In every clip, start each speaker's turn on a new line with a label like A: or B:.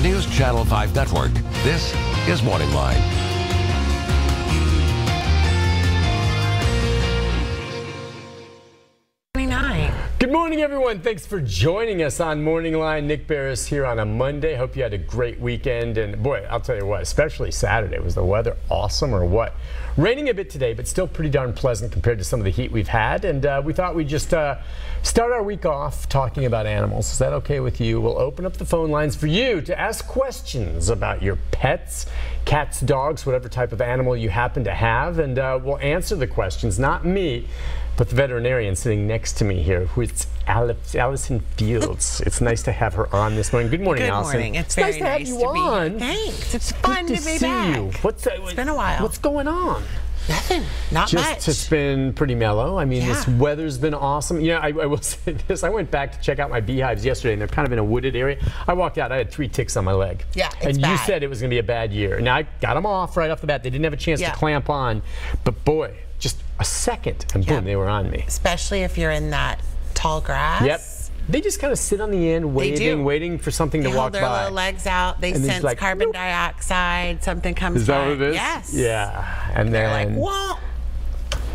A: the News Channel 5 Network, this is Morning Line.
B: Good morning, everyone. Thanks for joining us on Morning Line. Nick Barris here on a Monday. Hope you had a great weekend. And boy, I'll tell you what, especially Saturday. Was the weather awesome or what? Raining a bit today, but still pretty darn pleasant compared to some of the heat we've had. And we thought we'd just start our week off talking about animals. Is that okay with you? We'll open up the phone lines for you to ask questions about your pets, cats, dogs, whatever type of animal you happen to have. And we'll answer the questions, not me, but the veterinarian sitting next to me here, who is Allison Fields. It's nice to have her on this morning. Good morning, Allison.
C: Good morning. It's
B: nice
C: very
B: to have
C: nice
B: you
C: to be
B: on.
C: here. Thanks. It's fun to be back.
B: It's
C: been a while.
B: What's going on?
C: Nothing. Not much.
B: It's been pretty mellow. I mean, this weather's been awesome. You know, I will say this. I went back to check out my beehives yesterday, and they're kind of in a wooded area. I walked out. I had 3 ticks on my leg.
C: Yeah, it's
B: And
C: bad.
B: you said it was going to be a bad year. Now, I got them off right off the bat. They didn't have a chance to clamp on. But, boy, just a second, and boom, they were on me.
C: Especially if you're in that tall grass.
B: Yep. They just kind of sit on the end, waiting for something to walk by.
C: They hold their little legs out. They sense like, carbon dioxide. Something comes by.
B: Is that what it is?
C: Yes.
B: Yeah. And
C: they're
B: then,
C: like, whoa.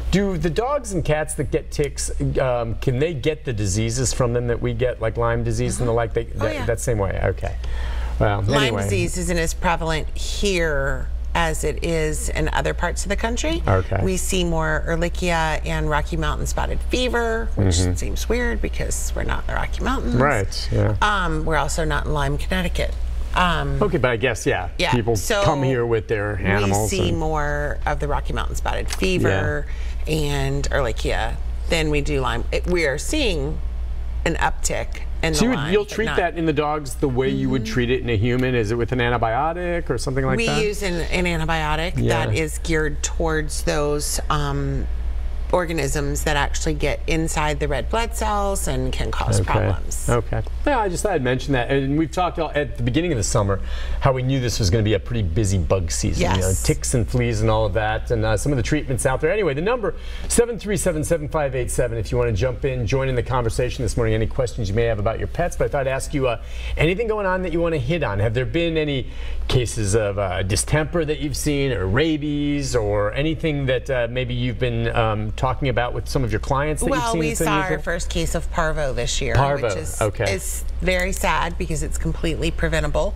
B: Do the dogs and cats that get ticks, can they get the diseases from them that we get, like Lyme disease and the like? That same way? Okay. Well,
C: Lyme disease isn't as prevalent here as it is in other parts of the country.
B: Okay.
C: We see more Ehrlichia and Rocky Mountain spotted fever, which seems weird because we're not in the Rocky Mountains.
B: Right, yeah.
C: We're also not in Lyme, Connecticut.
B: Okay, but I guess, people come here with their animals.
C: We see more of the Rocky Mountain spotted fever and Ehrlichia than we do Lyme. We are seeing an uptick in the Lyme.
B: You'll treat that in the dogs the way you would treat it in a human? Is it with an antibiotic or something like that?
C: We use an antibiotic that is geared towards those organisms that actually get inside the red blood cells and can cause problems.
B: Okay. Yeah, I just thought I'd mention that. And we've talked at the beginning of the summer how we knew this was going to be a pretty busy bug season.
C: Yes.
B: You know, ticks and fleas and all of that, and some of the treatments out there. Anyway, the number 737-7587 if you want to jump in, join in the conversation this morning. Any questions you may have about your pets, but I thought I'd ask you anything going on that you want to hit on. Have there been any cases of distemper that you've seen, or rabies, or anything that maybe you've been talking about with some of your clients that you've seen?
C: Well, we saw our first case of parvo this year, which is very sad because it's completely preventable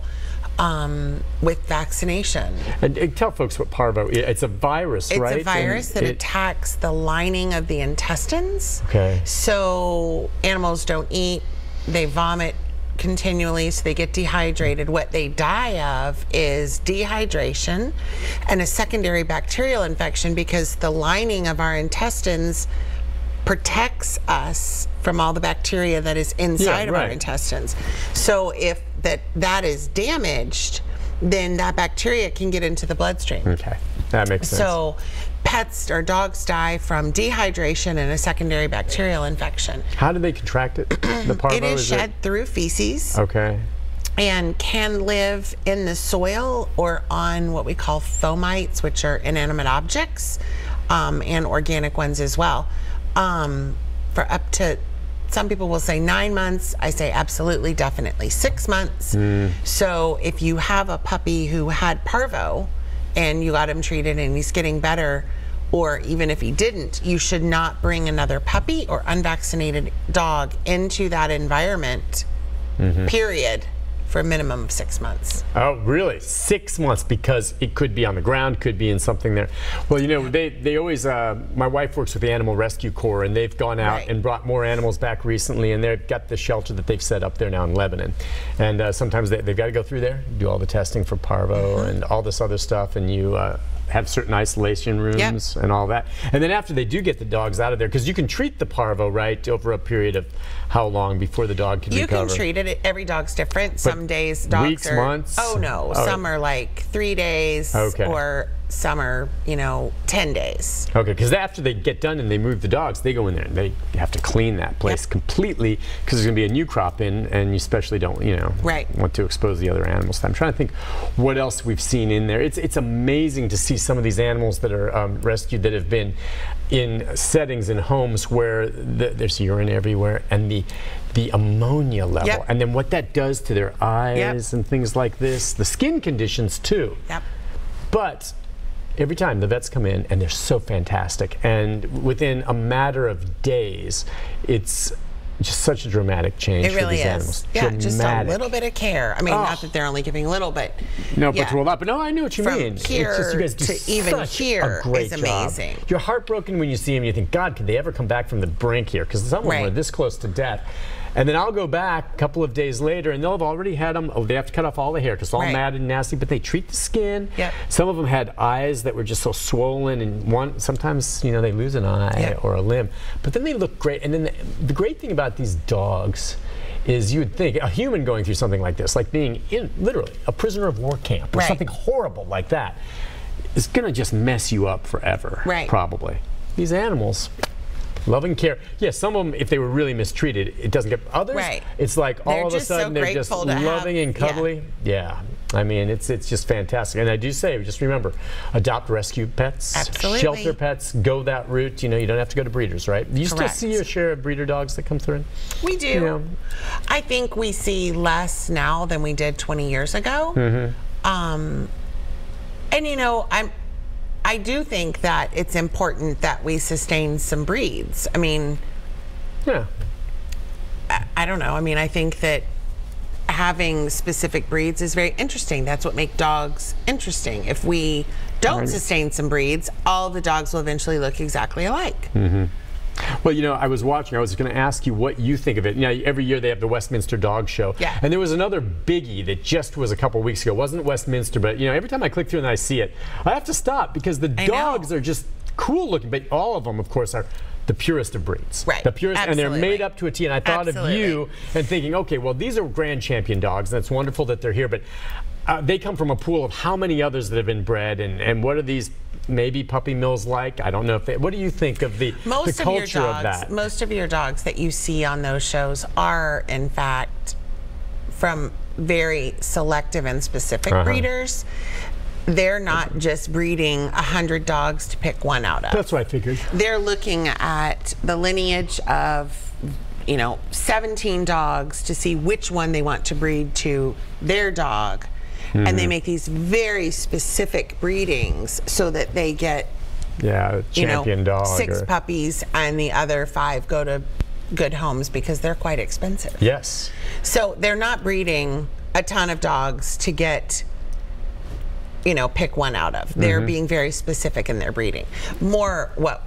C: with vaccination.
B: And tell folks what parvo is. It's a virus, right?
C: It's a virus that attacks the lining of the intestines.
B: Okay.
C: So animals don't eat, they vomit continually, so they get dehydrated. What they die of is dehydration and a secondary bacterial infection, because the lining of our intestines protects us from all the bacteria that is inside of our intestines. So if that is damaged, then that bacteria can get into the bloodstream.
B: Okay, that makes sense.
C: So pets or dogs die from dehydration and a secondary bacterial infection.
B: How do they contract it? The parvo?
C: It is shed through feces.
B: Okay.
C: And can live in the soil or on what we call fomites, which are inanimate objects, and organic ones as well. For up to, some people will say 9 months. I say absolutely, definitely 6 months. So if you have a puppy who had parvo and you got him treated and he's getting better, or even if he didn't, you should not bring another puppy or unvaccinated dog into that environment, period, for a minimum of 6 months.
B: Oh, really? 6 months, because it could be on the ground, could be in something there. Well, you know, they always, my wife works with the Animal Rescue Corps, and they've gone out and brought more animals back recently, and they've got the shelter that they've set up there now in Lebanon. And sometimes they've got to go through there, do all the testing for parvo and all this other stuff, and you have certain isolation rooms and all that. And then after they do get the dogs out of there, because you can treat the parvo, right, over a period of how long before the dog can recover?
C: You can treat it. Every dog's different. Some days dogs
B: weeks,
C: are...
B: months?
C: Oh, no. Some are like 3 days, or some are, 10 days.
B: Okay, because after they get done and they move the dogs, they go in there and they have to clean that place completely, because there's going to be a new crop in, and you especially don't, want to expose the other animals. I'm trying to think what else we've seen in there. It's amazing to see some of these animals that are rescued that have been in settings in homes where there's urine everywhere, and the ammonia level,
C: Yep.
B: and then what that does to their eyes
C: Yep.
B: and things like this, the skin conditions too.
C: Yep.
B: But every time the vets come in, and they're so fantastic, and within a matter of days, it's just such a dramatic change
C: It
B: for
C: really
B: these
C: is.
B: animals.
C: Yeah,
B: Dramatic.
C: just a little bit of care. I mean, not that they're only giving little, but
B: No,
C: yeah.
B: but to a lot. But no, I know what you
C: From
B: mean.
C: here
B: It's just you guys do
C: to even
B: such
C: here
B: a great
C: is amazing.
B: job. You're heartbroken when you see them. You think, God, could they ever come back from the brink here? Because some of them
C: Right.
B: are this close to death. And then I'll go back a couple of days later, and they'll have already had them. Oh, they have to cut off all the hair because it's all
C: Right.
B: matted and nasty. But they treat the skin.
C: Yep.
B: Some of them had eyes that were just so swollen, and sometimes they lose an eye
C: Yep.
B: or a limb. But then they look great. And then the great thing about these dogs is you would think a human going through something like this, like being in literally a prisoner of war camp or
C: Right.
B: something horrible like that, is going to just mess you up forever.
C: Right.
B: Probably. These animals, loving care. Yeah, some of them, if they were really mistreated, it doesn't get. Others,
C: Right.
B: it's like
C: They're
B: all of a
C: just so
B: sudden they're just
C: grateful to have-
B: loving and cuddly. Yeah. I mean, it's just fantastic. And I do say, just remember, adopt rescue pets,
C: Absolutely.
B: shelter pets, go that route. You don't have to go to breeders, right? You still
C: Correct.
B: see your share of breeder dogs that come through?
C: We do.
B: You know.
C: I think we see less now than we did 20 years ago.
B: Mm-hmm.
C: And I do think that it's important that we sustain some breeds. I mean,
B: Yeah.
C: I don't know. I mean, I think that having specific breeds is very interesting. That's what makes dogs interesting. If we don't sustain some breeds, all the dogs will eventually look exactly alike.
B: Well, I was watching. I was going to ask you what you think of it. Every year they have the Westminster Dog Show.
C: Yeah.
B: And there was another biggie that just was a couple weeks ago. It wasn't Westminster, but, every time I click through and I see it, I have to stop because the
C: I know.
B: dogs are just cool looking. But all of them, of course, are the purest of breeds.
C: Right.
B: The purest, and they're
C: Absolutely.
B: made up to a T. And I thought of you and thinking, okay, well, these are Grand Champion dogs, and it's wonderful that they're here. But they come from a pool of how many others that have been bred, and what are these maybe puppy mills like? I don't know if they. What do you think of the culture of that?
C: Most of your dogs that you see on those shows are, in fact, from very selective and specific breeders. They're not just breeding 100 dogs to pick one out of.
B: That's what I figured.
C: They're looking at the lineage of 17 dogs to see which one they want to breed to their dog. And they make these very specific breedings so that they get
B: champion dog.
C: 6 puppies and the other 5 go to good homes because they're quite expensive.
B: Yes.
C: So they're not breeding a ton of dogs to get pick one out of. They're being very specific in their breeding. More what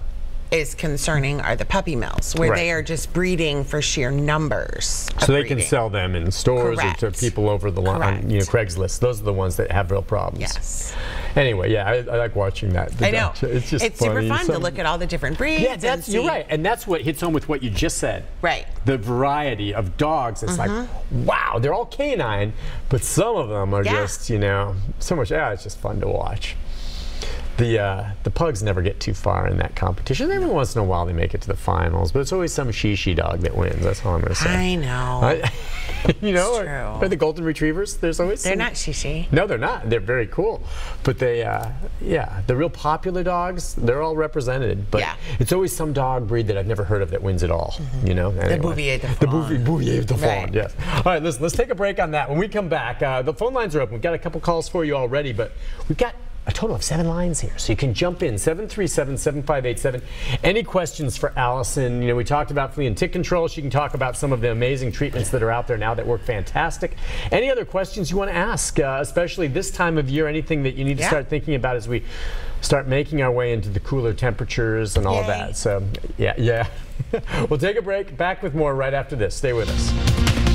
C: is concerning are the puppy mills, where they are just breeding for sheer numbers.
B: So they can sell them in stores or to
C: Correct.
B: people over the line, Craigslist. Those are the ones that have real problems.
C: Yes.
B: Anyway, yeah, I like watching that.
C: I know.
B: It's just
C: super
B: funny.
C: fun to look at all the different breeds.
B: Yeah,
C: and see.
B: you're right. And that's what hits home with what you just said.
C: Right.
B: The variety of dogs. It's like, wow, they're all canine, but some of them are just, so much. Yeah, it's just fun to watch. The pugs never get too far in that competition. Every once in a while they make it to the finals, but it's always some shishi dog that wins. That's all I'm going to say.
C: I know. True.
B: Or the golden retrievers. There's always
C: They're not shishi.
B: No, they're not. They're very cool, but they, the real popular dogs, they're all represented. But it's always some dog breed that I've never heard of that wins it all. Anyway.
C: The Bouvier de
B: The
C: Fawn.
B: Bouvier de Fawn.
C: Right.
B: Yes. All right, let's take a break on that. When we come back, the phone lines are open. We've got a couple calls for you already, but we've got a total of 7 lines here, so you can jump in. 737-7587. Any questions for Allison? We talked about flea and tick control. She can talk about some of the amazing treatments that are out there now that work fantastic. Any other questions you want to ask, especially this time of year? Anything that you need to start thinking about as we start making our way into the cooler temperatures and all of that. So, yeah. We'll take a break. Back with more right after this. Stay with us.